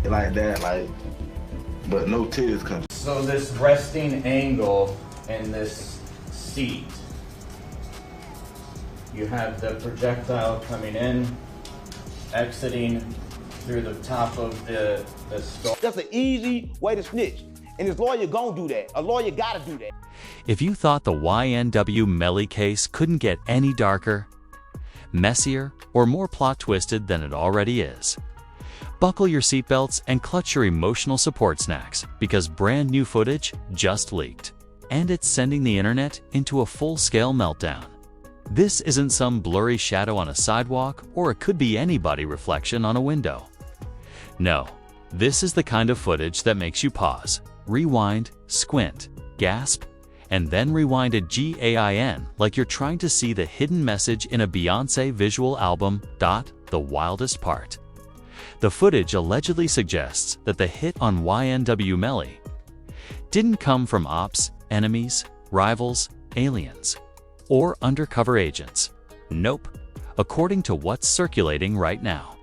like that, like, but no tears come. So this resting angle in this seat, you have the projectile coming in, exiting through the top of the skull. That's an easy way to snitch. And his lawyer gonna do that. A lawyer gotta do that. If you thought the YNW Melly case couldn't get any darker, messier, or more plot-twisted than it already is, buckle your seatbelts and clutch your emotional support snacks, because brand new footage just leaked, and it's sending the internet into a full-scale meltdown. This isn't some blurry shadow on a sidewalk, or it could be anybody reflection on a window. No, this is the kind of footage that makes you pause, rewind, squint, gasp, and then rewind again like you're trying to see the hidden message in a Beyoncé visual album. The wildest part. The footage allegedly suggests that the hit on YNW Melly didn't come from ops, enemies, rivals, aliens, or undercover agents. Nope, according to what's circulating right now.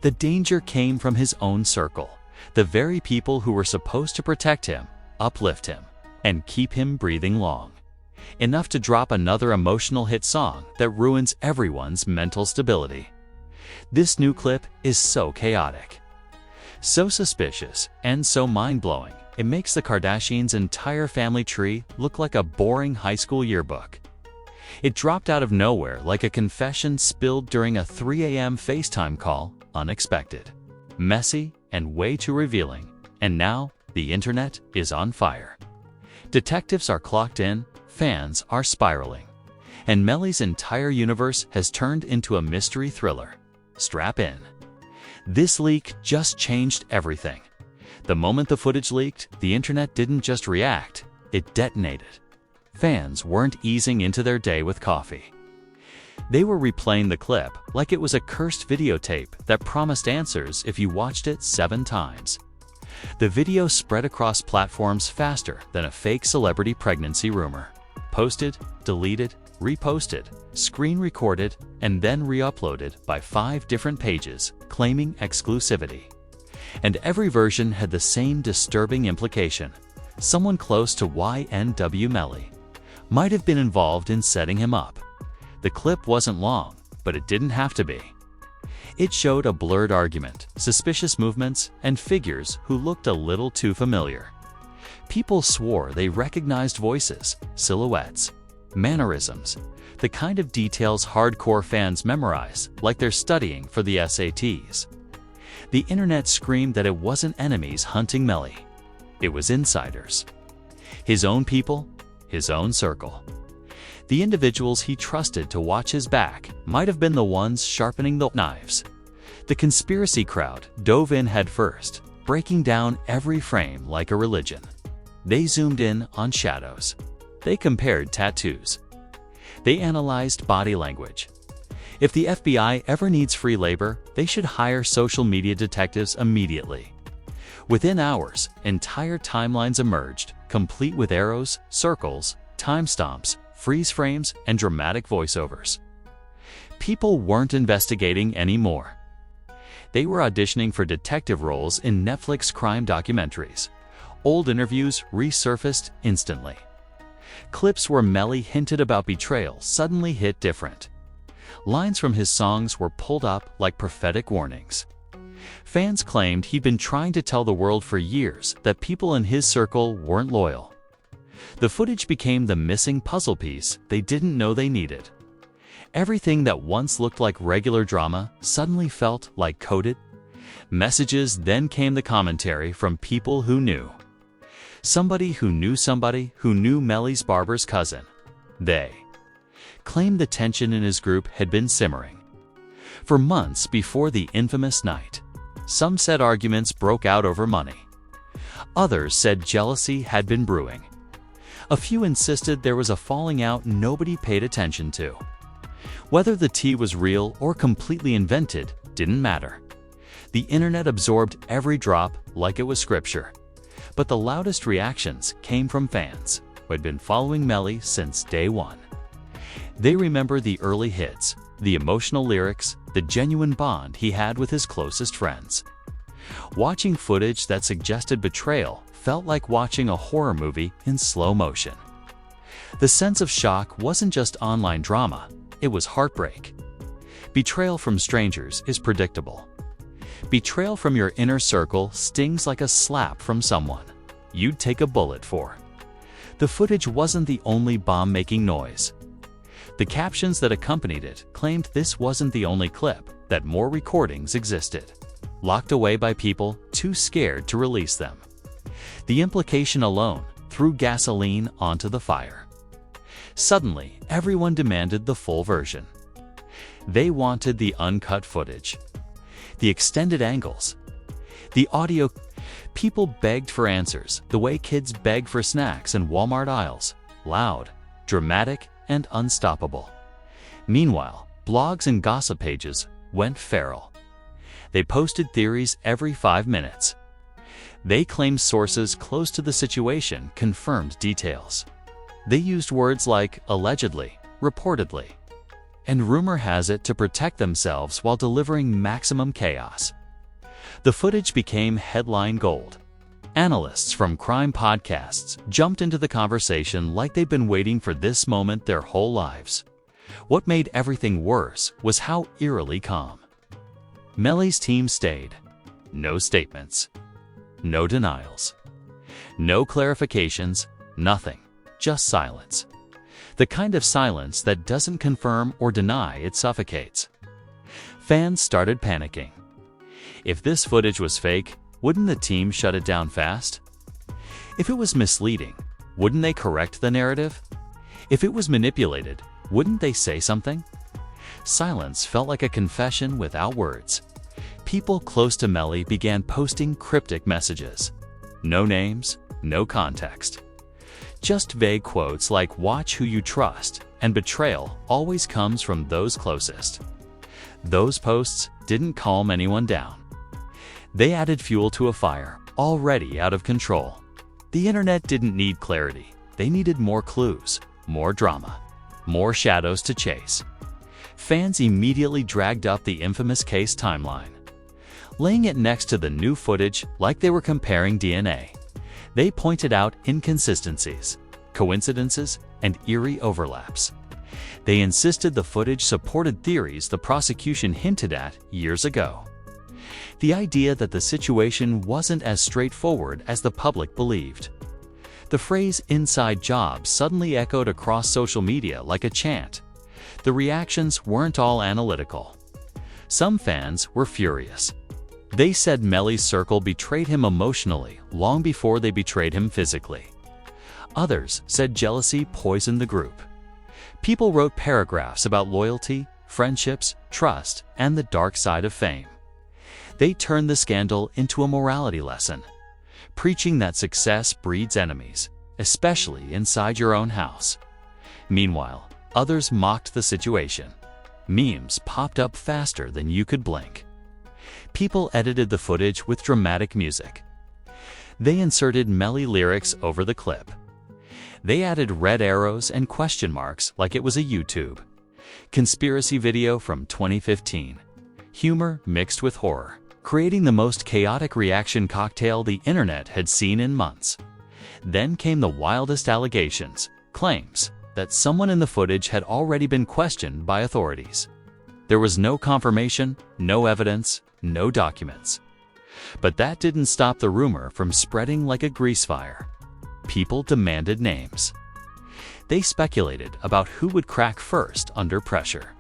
The danger came from his own circle, the very people who were supposed to protect him, uplift him, and keep him breathing long. Enough to drop another emotional hit song that ruins everyone's mental stability. This new clip is so chaotic, so suspicious, and so mind-blowing, it makes the Kardashians' entire family tree look like a boring high school yearbook. It dropped out of nowhere like a confession spilled during a 3 a.m. FaceTime call, unexpected, messy, and way too revealing. And now, the internet is on fire. Detectives are clocked in, fans are spiraling, and Melly's entire universe has turned into a mystery thriller. Strap in. This leak just changed everything. The moment the footage leaked, the internet didn't just react, it detonated. Fans weren't easing into their day with coffee. They were replaying the clip like it was a cursed videotape that promised answers if you watched it 7 times. The video spread across platforms faster than a fake celebrity pregnancy rumor. Posted, deleted, reposted, screen recorded, and then re-uploaded by 5 different pages, claiming exclusivity. And every version had the same disturbing implication. Someone close to YNW Melly might have been involved in setting him up. The clip wasn't long, but it didn't have to be. It showed a blurred argument, suspicious movements, and figures who looked a little too familiar. People swore they recognized voices, silhouettes, mannerisms, the kind of details hardcore fans memorize like they're studying for the SATs. The internet screamed that it wasn't enemies hunting Melly. It was insiders. His own people, his own circle. The individuals he trusted to watch his back might have been the ones sharpening the knives. The conspiracy crowd dove in headfirst, breaking down every frame like a religion. They zoomed in on shadows. They compared tattoos. They analyzed body language. If the FBI ever needs free labor, they should hire social media detectives immediately. Within hours, entire timelines emerged, complete with arrows, circles, timestamps, freeze frames, and dramatic voiceovers. People weren't investigating anymore. They were auditioning for detective roles in Netflix crime documentaries. Old interviews resurfaced instantly. Clips where Melly hinted about betrayal suddenly hit different. Lines from his songs were pulled up like prophetic warnings. Fans claimed he'd been trying to tell the world for years that people in his circle weren't loyal. The footage became the missing puzzle piece they didn't know they needed. Everything that once looked like regular drama suddenly felt like coded messages. Then came the commentary from people who knew. Somebody who knew Melly's barber's cousin. They claimed the tension in his group had been simmering for months before the infamous night. Some said arguments broke out over money. Others said jealousy had been brewing. A few insisted there was a falling out nobody paid attention to. Whether the tea was real or completely invented didn't matter. The internet absorbed every drop like it was scripture. But the loudest reactions came from fans who had been following Melly since day one. They remember the early hits, the emotional lyrics, the genuine bond he had with his closest friends. Watching footage that suggested betrayal felt like watching a horror movie in slow motion. The sense of shock wasn't just online drama, it was heartbreak. Betrayal from strangers is predictable. Betrayal from your inner circle stings like a slap from someone you'd take a bullet for. The footage wasn't the only bomb-making noise. The captions that accompanied it claimed this wasn't the only clip, that more recordings existed, locked away by people too scared to release them. The implication alone threw gasoline onto the fire. Suddenly, everyone demanded the full version. They wanted the uncut footage, the extended angles, the audio. People begged for answers the way kids beg for snacks in Walmart aisles, loud, dramatic, and unstoppable. Meanwhile, blogs and gossip pages went feral. They posted theories every 5 minutes. They claimed sources close to the situation confirmed details. They used words like allegedly, reportedly, and rumor has it to protect themselves while delivering maximum chaos. The footage became headline gold. Analysts from crime podcasts jumped into the conversation like they'd been waiting for this moment their whole lives. What made everything worse was how eerily calm Melly's team stayed. No statements, no denials, no clarifications, nothing, just silence. The kind of silence that doesn't confirm or deny, it suffocates. Fans started panicking. If this footage was fake, wouldn't the team shut it down fast? If it was misleading, wouldn't they correct the narrative? If it was manipulated, wouldn't they say something? Silence felt like a confession without words. People close to Melly began posting cryptic messages. No names, no context. Just vague quotes like "watch who you trust" and "betrayal always comes from those closest." Those posts didn't calm anyone down. They added fuel to a fire already out of control. The internet didn't need clarity. They needed more clues, more drama, more shadows to chase. Fans immediately dragged up the infamous case timeline, laying it next to the new footage like they were comparing DNA. They pointed out inconsistencies, coincidences, and eerie overlaps. They insisted the footage supported theories the prosecution hinted at years ago. The idea that the situation wasn't as straightforward as the public believed. The phrase "inside job" suddenly echoed across social media like a chant. The reactions weren't all analytical. Some fans were furious. They said Melly's circle betrayed him emotionally long before they betrayed him physically. Others said jealousy poisoned the group. People wrote paragraphs about loyalty, friendships, trust, and the dark side of fame. They turned the scandal into a morality lesson, preaching that success breeds enemies, especially inside your own house. Meanwhile, others mocked the situation. Memes popped up faster than you could blink. People edited the footage with dramatic music. They inserted Melly lyrics over the clip. They added red arrows and question marks like it was a YouTube conspiracy video from 2015. Humor mixed with horror, creating the most chaotic reaction cocktail the internet had seen in months. Then came the wildest allegations, claims that someone in the footage had already been questioned by authorities. There was no confirmation, no evidence, no documents. But that didn't stop the rumor from spreading like a grease fire. People demanded names. They speculated about who would crack first under pressure.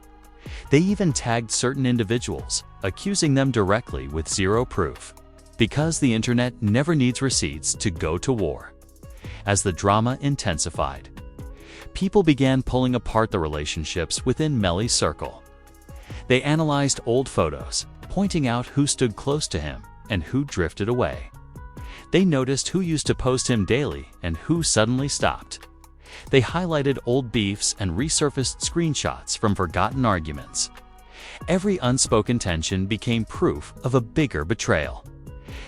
They even tagged certain individuals, accusing them directly with zero proof, because the internet never needs receipts to go to war. As the drama intensified, people began pulling apart the relationships within Melly's circle. They analyzed old photos, pointing out who stood close to him and who drifted away. They noticed who used to post him daily and who suddenly stopped. They highlighted old beefs and resurfaced screenshots from forgotten arguments. Every unspoken tension became proof of a bigger betrayal.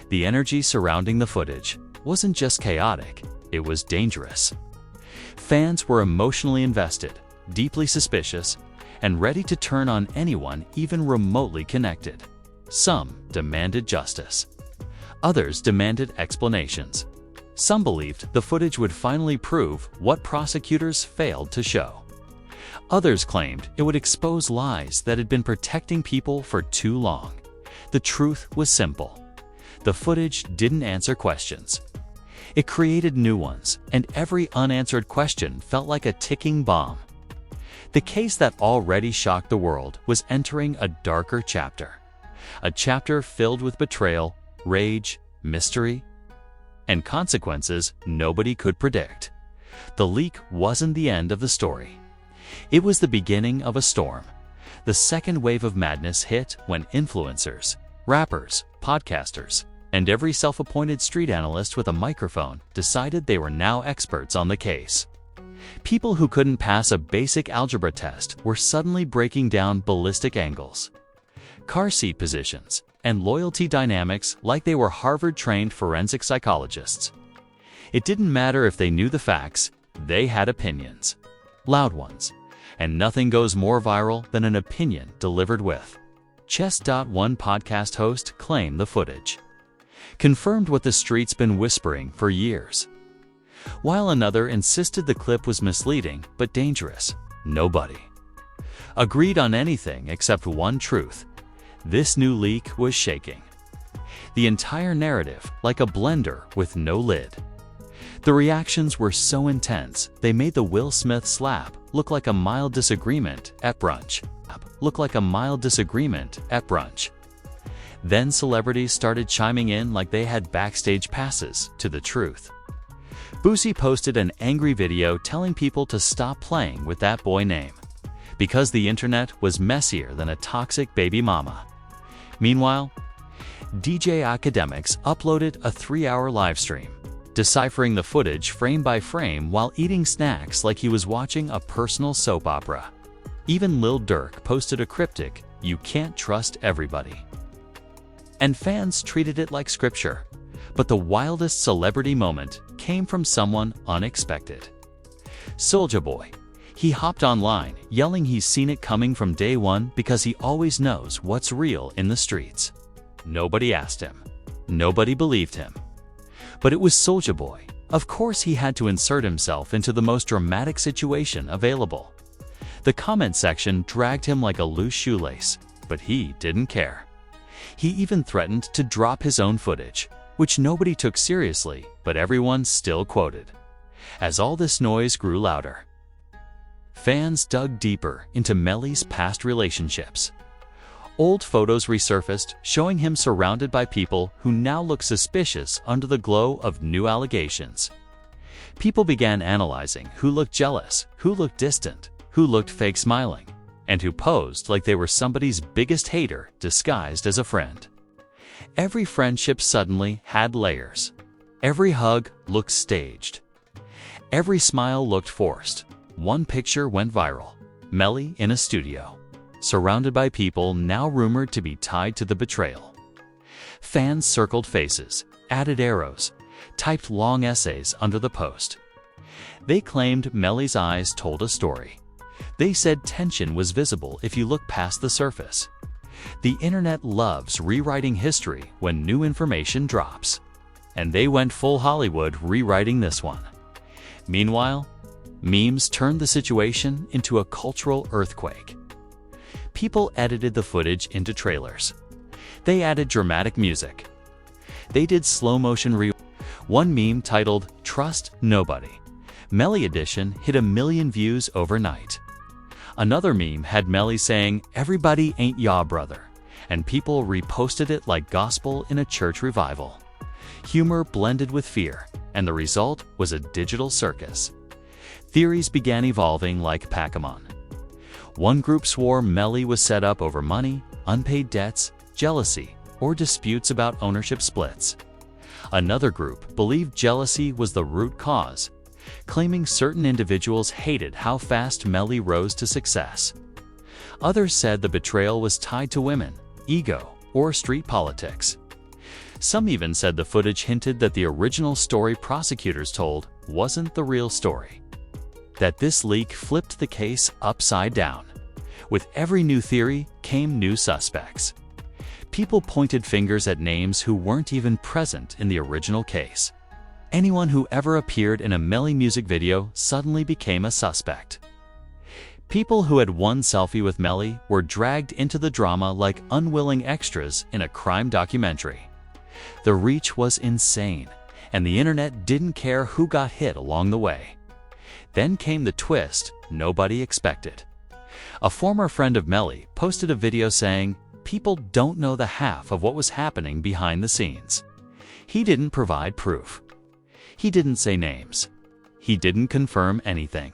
The energy surrounding the footage wasn't just chaotic, it was dangerous. Fans were emotionally invested, deeply suspicious, and ready to turn on anyone even remotely connected. Some demanded justice. Others demanded explanations. Some believed the footage would finally prove what prosecutors failed to show. Others claimed it would expose lies that had been protecting people for too long. The truth was simple. The footage didn't answer questions. It created new ones, and every unanswered question felt like a ticking bomb. The case that already shocked the world was entering a darker chapter. A chapter filled with betrayal, rage, mystery, and consequences nobody could predict. The leak wasn't the end of the story. It was the beginning of a storm. The second wave of madness hit when influencers, rappers, podcasters, and every self-appointed street analyst with a microphone decided they were now experts on the case. People who couldn't pass a basic algebra test were suddenly breaking down ballistic angles, car seat positions, and loyalty dynamics like they were Harvard-trained forensic psychologists. It didn't matter if they knew the facts, they had opinions. Loud ones. And nothing goes more viral than an opinion delivered with. Chess.one podcast host claimed the footage confirmed what the street's been whispering for years. While another insisted the clip was misleading but dangerous, nobody agreed on anything except one truth. This new leak was shaking the entire narrative like a blender with no lid. The reactions were so intense, they made the Will Smith slap look like a mild disagreement at brunch. Then celebrities started chiming in like they had backstage passes to the truth. Boosie posted an angry video telling people to stop playing with that boy name, because the internet was messier than a toxic baby mama. Meanwhile, DJ Academics uploaded a 3-hour livestream, deciphering the footage frame by frame while eating snacks like he was watching a personal soap opera. Even Lil Durk posted a cryptic, "You can't trust everybody." And fans treated it like scripture. But the wildest celebrity moment came from someone unexpected. Soulja Boy. He hopped online, yelling he's seen it coming from day one because he always knows what's real in the streets. Nobody asked him. Nobody believed him. But it was Soulja Boy. Of course he had to insert himself into the most dramatic situation available. The comment section dragged him like a loose shoelace, but he didn't care. He even threatened to drop his own footage, which nobody took seriously, but everyone still quoted. As all this noise grew louder, fans dug deeper into Melly's past relationships. Old photos resurfaced, showing him surrounded by people who now look suspicious under the glow of new allegations. People began analyzing who looked jealous, who looked distant, who looked fake smiling, and who posed like they were somebody's biggest hater disguised as a friend. Every friendship suddenly had layers. Every hug looked staged. Every smile looked forced. One picture went viral. Melly in a studio, surrounded by people now rumored to be tied to the betrayal. Fans circled faces, added arrows, typed long essays under the post. They claimed Melly's eyes told a story. They said tension was visible if you look past the surface. The internet loves rewriting history when new information drops. And they went full Hollywood rewriting this one. Meanwhile, memes turned the situation into a cultural earthquake. People edited the footage into trailers. They added dramatic music. They did slow-motion One meme titled, "Trust Nobody. Melly Edition" hit 1 million views overnight. Another meme had Melly saying, "Everybody ain't ya brother," and people reposted it like gospel in a church revival. Humor blended with fear, and the result was a digital circus. Theories began evolving like Pac-Man. One group swore Melly was set up over money, unpaid debts, jealousy, or disputes about ownership splits. Another group believed jealousy was the root cause, claiming certain individuals hated how fast Melly rose to success. Others said the betrayal was tied to women, ego, or street politics. Some even said the footage hinted that the original story prosecutors told wasn't the real story. That this leak flipped the case upside down. With every new theory came new suspects. People pointed fingers at names who weren't even present in the original case. Anyone who ever appeared in a Melly music video suddenly became a suspect. People who had one selfie with Melly were dragged into the drama like unwilling extras in a crime documentary. The reach was insane, and the internet didn't care who got hit along the way. Then came the twist nobody expected. A former friend of Melly posted a video saying, "People don't know the half of what was happening behind the scenes." He didn't provide proof. He didn't say names. He didn't confirm anything.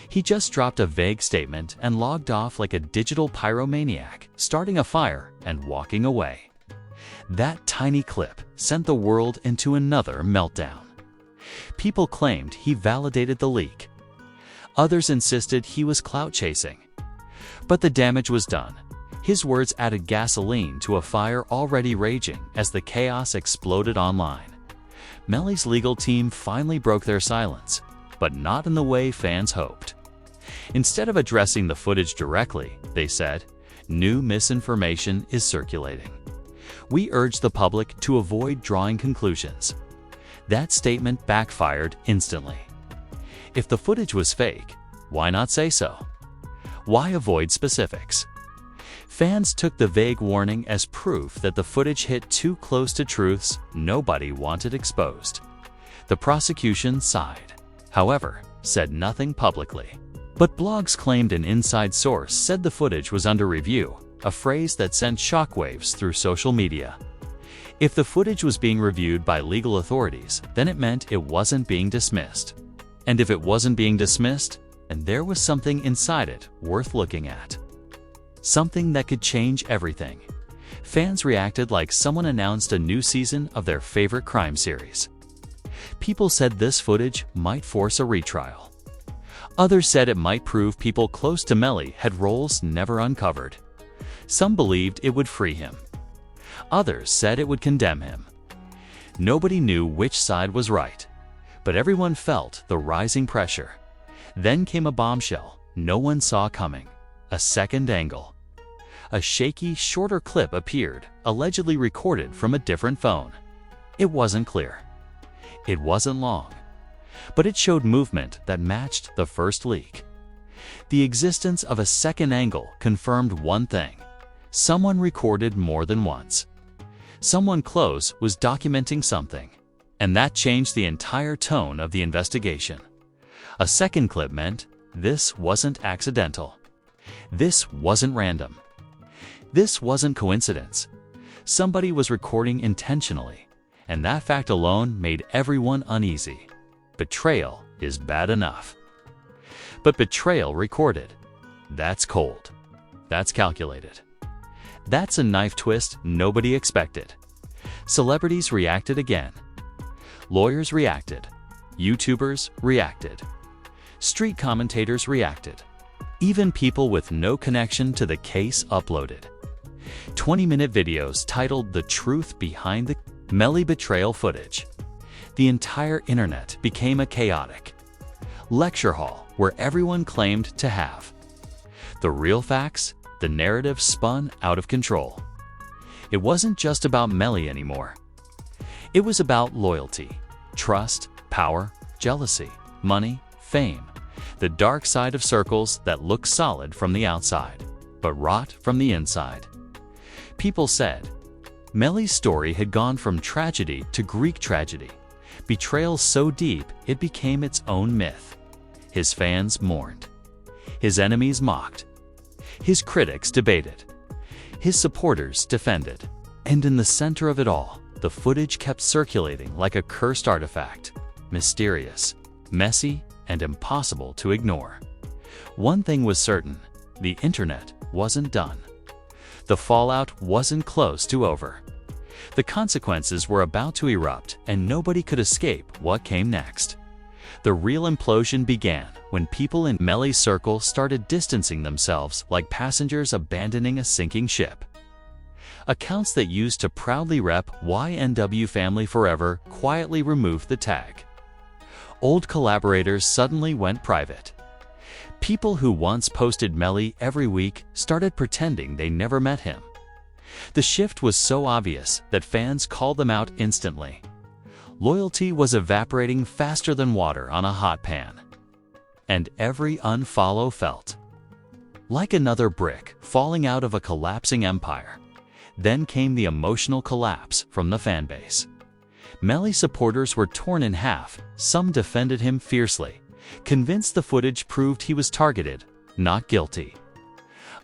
He just dropped a vague statement and logged off like a digital pyromaniac, starting a fire and walking away. That tiny clip sent the world into another meltdown. People claimed he validated the leak. Others insisted he was clout chasing. But the damage was done. His words added gasoline to a fire already raging as the chaos exploded online. Melly's legal team finally broke their silence, but not in the way fans hoped. Instead of addressing the footage directly, they said, "New misinformation is circulating. We urge the public to avoid drawing conclusions." That statement backfired instantly. If the footage was fake, why not say so? Why avoid specifics? Fans took the vague warning as proof that the footage hit too close to truths nobody wanted exposed. The prosecution sighed, however, said nothing publicly. But blogs claimed an inside source said the footage was under review, a phrase that sent shockwaves through social media. If the footage was being reviewed by legal authorities, then it meant it wasn't being dismissed. And if it wasn't being dismissed, then there was something inside it worth looking at. Something that could change everything. Fans reacted like someone announced a new season of their favorite crime series. People said this footage might force a retrial. Others said it might prove people close to Melly had roles never uncovered. Some believed it would free him. Others said it would condemn him. Nobody knew which side was right, but everyone felt the rising pressure. Then came a bombshell no one saw coming, a second angle. A shaky, shorter clip appeared, allegedly recorded from a different phone. It wasn't clear. It wasn't long, but it showed movement that matched the first leak. The existence of a second angle confirmed one thing: someone recorded more than once. Someone close was documenting something, and that changed the entire tone of the investigation. A second clip meant this wasn't accidental. This wasn't random. This wasn't coincidence. Somebody was recording intentionally, and that fact alone made everyone uneasy. Betrayal is bad enough. But betrayal recorded, that's cold. That's calculated. That's a knife twist nobody expected. Celebrities reacted again. Lawyers reacted. YouTubers reacted. Street commentators reacted. Even people with no connection to the case uploaded 20-minute videos titled "The Truth Behind the Melly Betrayal Footage." The entire internet became a chaotic lecture hall where everyone claimed to have the real facts. The narrative spun out of control. It wasn't just about Melly anymore. It was about loyalty, trust, power, jealousy, money, fame, the dark side of circles that look solid from the outside, but rot from the inside. People said Melly's story had gone from tragedy to Greek tragedy, betrayal so deep it became its own myth. His fans mourned. His enemies mocked. His critics debated. His supporters defended. And in the center of it all, the footage kept circulating like a cursed artifact, mysterious, messy, and impossible to ignore. One thing was certain: the internet wasn't done. The fallout wasn't close to over. The consequences were about to erupt, and nobody could escape what came next. The real implosion began when people in Melly's circle started distancing themselves like passengers abandoning a sinking ship. Accounts that used to proudly rep YNW Family Forever quietly removed the tag. Old collaborators suddenly went private. People who once posted Melly every week started pretending they never met him. The shift was so obvious that fans called them out instantly. Loyalty was evaporating faster than water on a hot pan. And every unfollow felt like another brick falling out of a collapsing empire. Then came the emotional collapse from the fanbase. Melly supporters were torn in half. Some defended him fiercely, convinced the footage proved he was targeted, not guilty.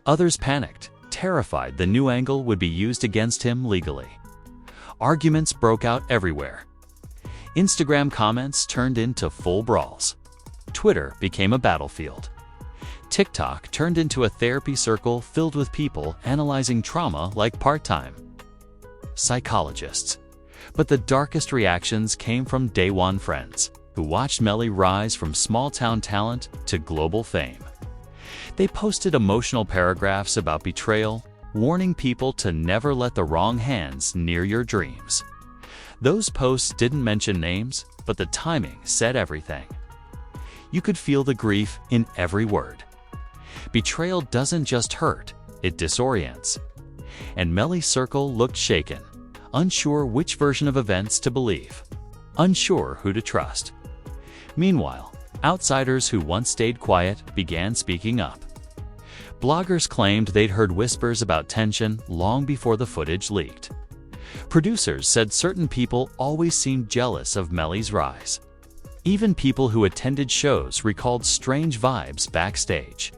Others panicked, terrified the new angle would be used against him legally. Arguments broke out everywhere. Instagram comments turned into full brawls. Twitter became a battlefield. TikTok turned into a therapy circle filled with people analyzing trauma like part-time psychologists. But the darkest reactions came from day one friends, who watched Melly rise from small-town talent to global fame. They posted emotional paragraphs about betrayal, warning people to never let the wrong hands near your dreams. Those posts didn't mention names, but the timing said everything. You could feel the grief in every word. Betrayal doesn't just hurt, it disorients. And Melly's circle looked shaken, unsure which version of events to believe, unsure who to trust. Meanwhile, outsiders who once stayed quiet began speaking up. Bloggers claimed they'd heard whispers about tension long before the footage leaked. Producers said certain people always seemed jealous of Melly's rise. Even people who attended shows recalled strange vibes backstage.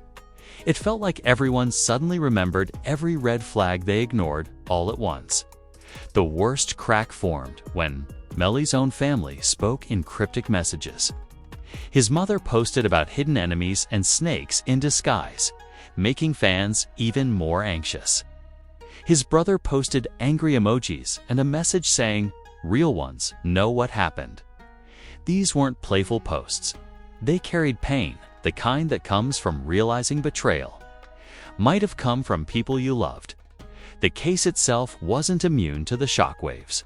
It felt like everyone suddenly remembered every red flag they ignored all at once. The worst crack formed when Melly's own family spoke in cryptic messages. His mother posted about hidden enemies and snakes in disguise, making fans even more anxious. His brother posted angry emojis and a message saying, "Real ones know what happened." These weren't playful posts. They carried pain, the kind that comes from realizing betrayal might have come from people you loved. The case itself wasn't immune to the shockwaves.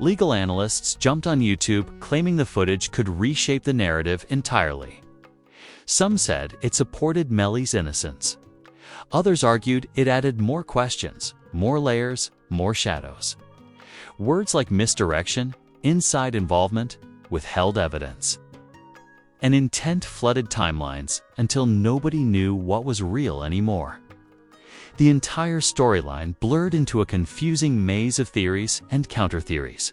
Legal analysts jumped on YouTube claiming the footage could reshape the narrative entirely. Some said it supported Melly's innocence. Others argued it added more questions, more layers, more shadows. Words like misdirection, inside involvement, withheld evidence. And intent flooded timelines until nobody knew what was real anymore. The entire storyline blurred into a confusing maze of theories and counter-theories.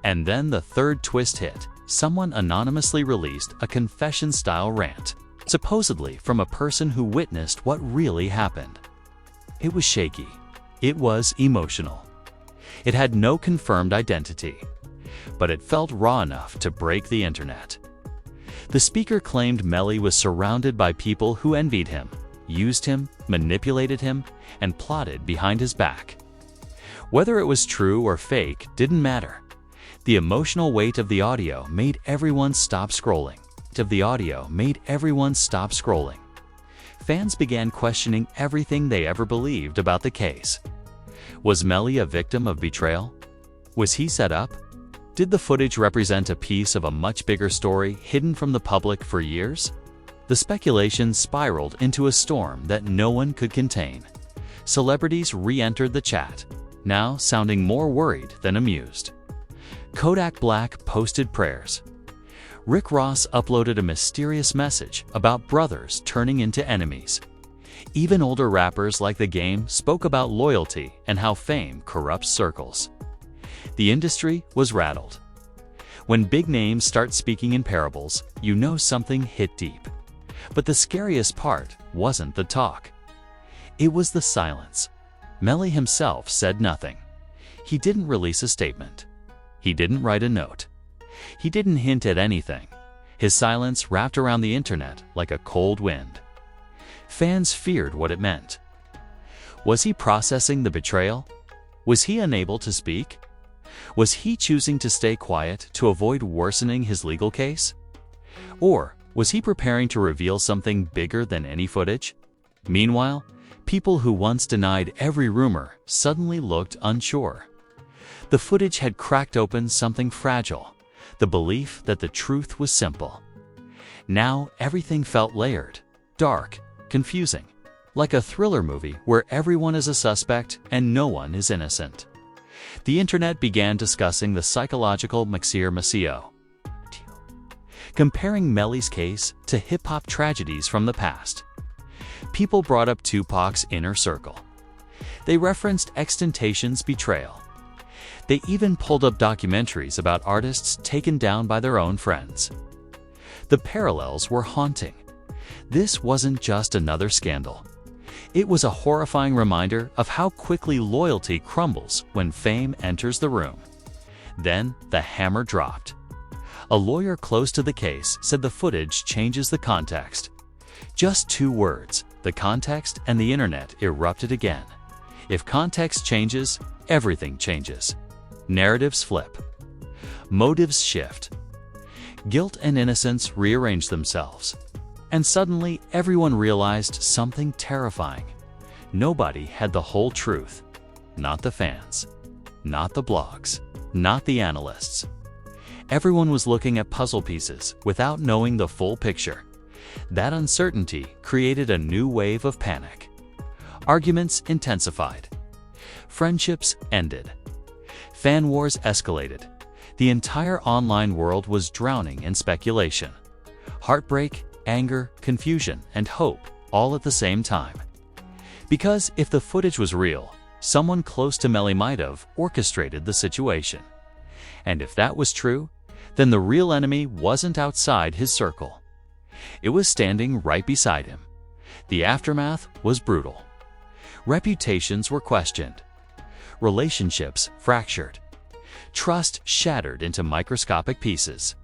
And then the third twist hit. Someone anonymously released a confession-style rant, supposedly from a person who witnessed what really happened. It was shaky. It was emotional. It had no confirmed identity, but it felt raw enough to break the internet. The speaker claimed Melly was surrounded by people who envied him, used him, manipulated him, and plotted behind his back. Whether it was true or fake didn't matter. The emotional weight of the audio made everyone stop scrolling. Fans began questioning everything they ever believed about the case. Was Melly a victim of betrayal? Was he set up? Did the footage represent a piece of a much bigger story hidden from the public for years? The speculation spiraled into a storm that no one could contain. Celebrities re-entered the chat, now sounding more worried than amused. Kodak Black posted prayers. Rick Ross uploaded a mysterious message about brothers turning into enemies. Even older rappers like The Game spoke about loyalty and how fame corrupts circles. The industry was rattled. When big names start speaking in parables, you know something hit deep. But the scariest part wasn't the talk. It was the silence. Melly himself said nothing. He didn't release a statement. He didn't write a note. He didn't hint at anything. His silence wrapped around the internet like a cold wind. Fans feared what it meant. Was he processing the betrayal? Was he unable to speak? Was he choosing to stay quiet to avoid worsening his legal case? Or was he preparing to reveal something bigger than any footage? Meanwhile, people who once denied every rumor suddenly looked unsure. The footage had cracked open something fragile, the belief that the truth was simple. Now everything felt layered, dark, confusing. like a thriller movie where everyone is a suspect and no one is innocent. The internet began discussing the psychological Maceo, comparing Melly's case to hip-hop tragedies from the past. People brought up Tupac's inner circle. They referenced XXXTentacion's betrayal. They even pulled up documentaries about artists taken down by their own friends. The parallels were haunting. This wasn't just another scandal. It was a horrifying reminder of how quickly loyalty crumbles when fame enters the room. Then the hammer dropped. A lawyer close to the case said the footage changes the context. Just 2 words, the context, and the internet erupted again. If context changes, everything changes. Narratives flip. Motives shift. Guilt and innocence rearrange themselves. And suddenly, everyone realized something terrifying. Nobody had the whole truth. Not the fans. Not the blogs. Not the analysts. Everyone was looking at puzzle pieces without knowing the full picture. That uncertainty created a new wave of panic. Arguments intensified. Friendships ended. Fan wars escalated. The entire online world was drowning in speculation. Heartbreak, anger, confusion, and hope, all at the same time. Because if the footage was real, someone close to Melly might have orchestrated the situation. And if that was true, then the real enemy wasn't outside his circle. It was standing right beside him. The aftermath was brutal. Reputations were questioned. Relationships fractured. Trust shattered into microscopic pieces.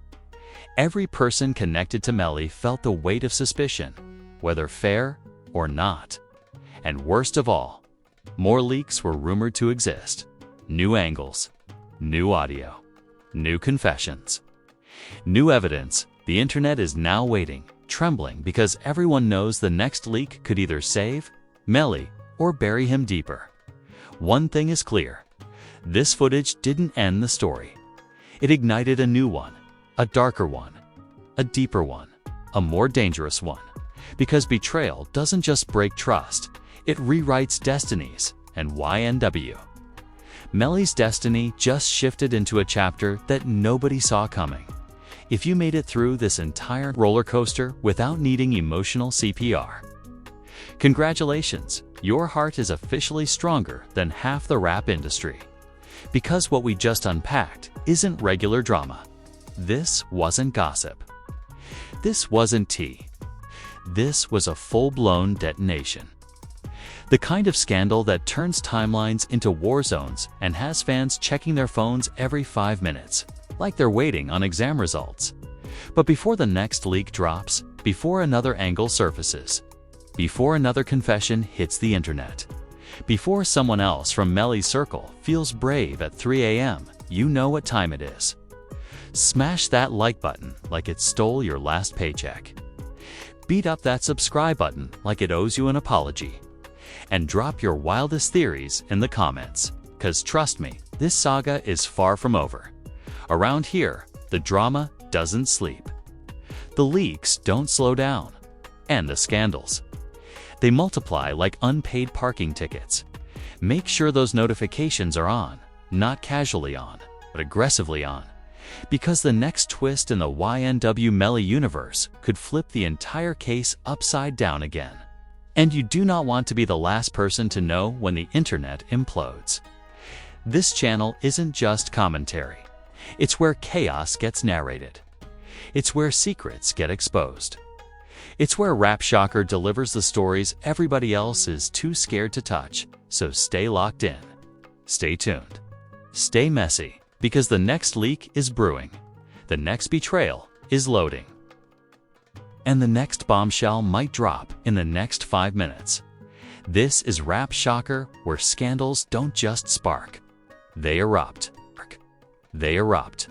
Every person connected to Melly felt the weight of suspicion, whether fair or not. And worst of all, more leaks were rumored to exist. New angles, new audio, new confessions, new evidence. The internet is now waiting, trembling, because everyone knows the next leak could either save Melly or bury him deeper. One thing is clear. This footage didn't end the story. It ignited a new one, a darker one, a deeper one, a more dangerous one. Because betrayal doesn't just break trust, it rewrites destinies. And YNW Melly's destiny just shifted into a chapter that nobody saw coming. If you made it through this entire roller coaster without needing emotional CPR, congratulations, your heart is officially stronger than half the rap industry. Because what we just unpacked isn't regular drama. This wasn't gossip. This wasn't tea. This was a full-blown detonation. The kind of scandal that turns timelines into war zones and has fans checking their phones every 5 minutes, like they're waiting on exam results. But before the next leak drops, before another angle surfaces, before another confession hits the internet, before someone else from Melly's circle feels brave at 3 a.m., you know what time it is. Smash that like button like it stole your last paycheck. Beat up that subscribe button like it owes you an apology. And drop your wildest theories in the comments, cause trust me, this saga is far from over. Around here, the drama doesn't sleep. The leaks don't slow down. And the scandals, they multiply like unpaid parking tickets. Make sure those notifications are on, not casually on, but aggressively on. Because the next twist in the YNW Melly universe could flip the entire case upside down again. And you do not want to be the last person to know when the internet implodes. This channel isn't just commentary. It's where chaos gets narrated. It's where secrets get exposed. It's where Rap Shocker delivers the stories everybody else is too scared to touch. So stay locked in. Stay tuned. Stay messy, because the next leak is brewing. The next betrayal is loading. And the next bombshell might drop in the next 5 minutes. This is Rap Shocker, where scandals don't just spark. They erupt. They erupt.